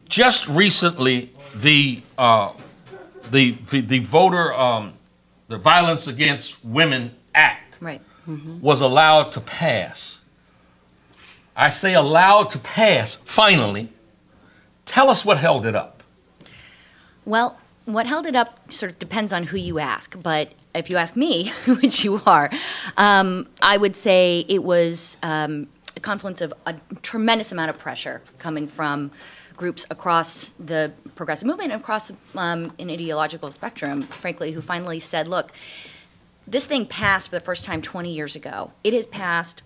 just recently, the Violence Against Women Act Right. was allowed to pass. I say allowed to pass, finally. Tell us what held it up. Well, what held it up sort of depends on who you ask, but if you ask me, which you are, I would say it was a confluence of a tremendous amount of pressure coming from groups across the progressive movement and across an ideological spectrum, frankly, who finally said, look, this thing passed for the first time 20 years ago. It has passed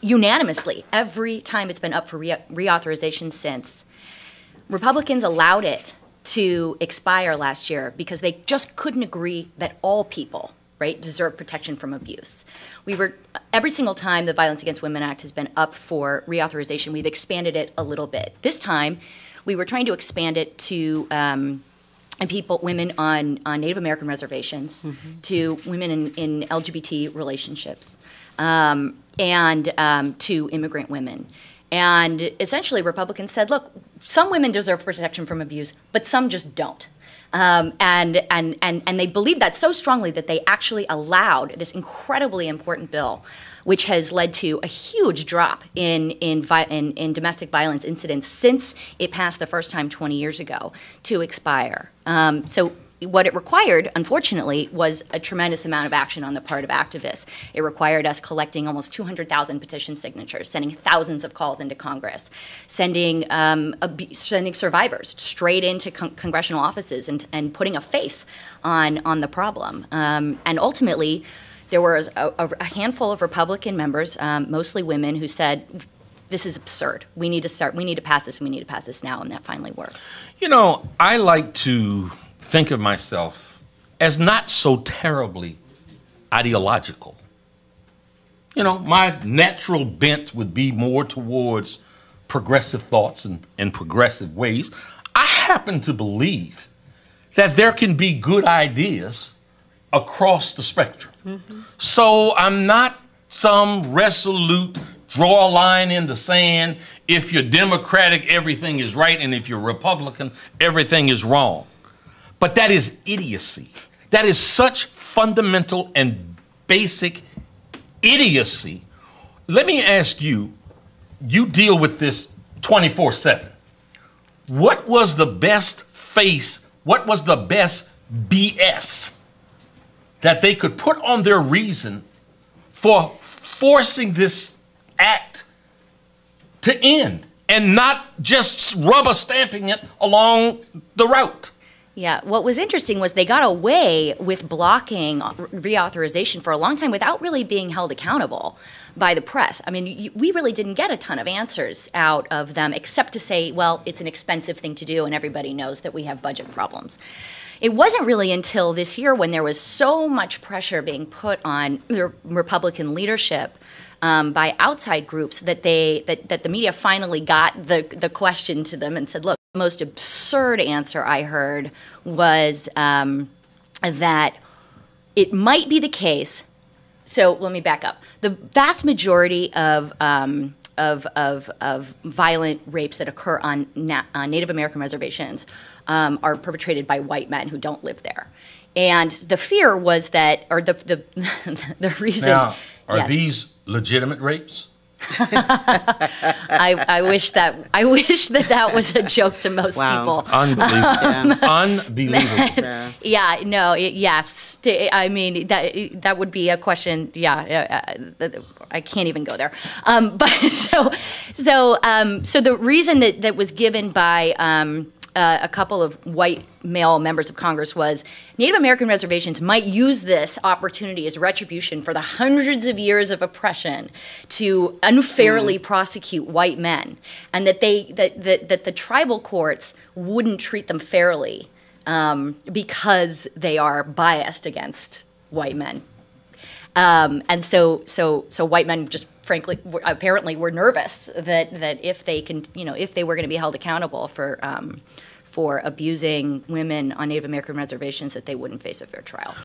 unanimously every time it's been up for reauthorization since. Republicans allowed it to expire last year because they just couldn't agree that all people, right, deserve protection from abuse. Every single time the Violence Against Women Act has been up for reauthorization, we've expanded it a little bit. This time, we were trying to expand it to women on Native American reservations, to women in LGBT relationships, and to immigrant women. And essentially, Republicans said, look, some women deserve protection from abuse, but some just don't. And they believed that so strongly that they actually allowed this incredibly important bill, which has led to a huge drop in domestic violence incidents since it passed the first time 20 years ago, to expire. So what it required, unfortunately, was a tremendous amount of action on the part of activists. It required us collecting almost 200,000 petition signatures, sending thousands of calls into Congress, sending survivors straight into congressional offices and putting a face on the problem. And ultimately, there was a handful of Republican members, mostly women, who said, this is absurd. We need to pass this, and we need to pass this now, and that finally worked. You know, I like to think of myself as not so terribly ideological. You know, my natural bent would be more towards progressive thoughts and progressive ways. I happen to believe that there can be good ideas across the spectrum. So I'm not some resolute draw a line in the sand. If you're Democratic, everything is right, and if you're Republican, everything is wrong. But that is idiocy. That is such fundamental and basic idiocy. Let me ask you, you deal with this 24/7. What was the best BS that they could put on their reason for forcing this act to end and not just rubber stamping it along the route? Yeah, what was interesting was they got away with blocking reauthorization for a long time without really being held accountable by the press. I mean, we really didn't get a ton of answers out of them except to say, well, it's an expensive thing to do and everybody knows that we have budget problems. It wasn't really until this year, when there was so much pressure being put on the Republican leadership by outside groups, that the media finally got the question to them and said, look, the most absurd answer I heard was that it might be the case. So let me back up. The vast majority of violent rapes that occur on Native American reservations are perpetrated by white men who don't live there. And the fear was that, or the reason. Now, are yes. these legitimate rapes? I wish that was a joke to most people. Unbelievable. Unbelievable. Yes. I mean, that would be a question. Yeah, I can't even go there. But so the reason that was given by a couple of white male members of Congress was Native American reservations might use this opportunity as retribution for the hundreds of years of oppression to unfairly prosecute white men, and that the tribal courts wouldn't treat them fairly because they are biased against white men. And so white men just frankly apparently were nervous that if they were going to be held accountable for abusing women on Native American reservations, that they wouldn't face a fair trial.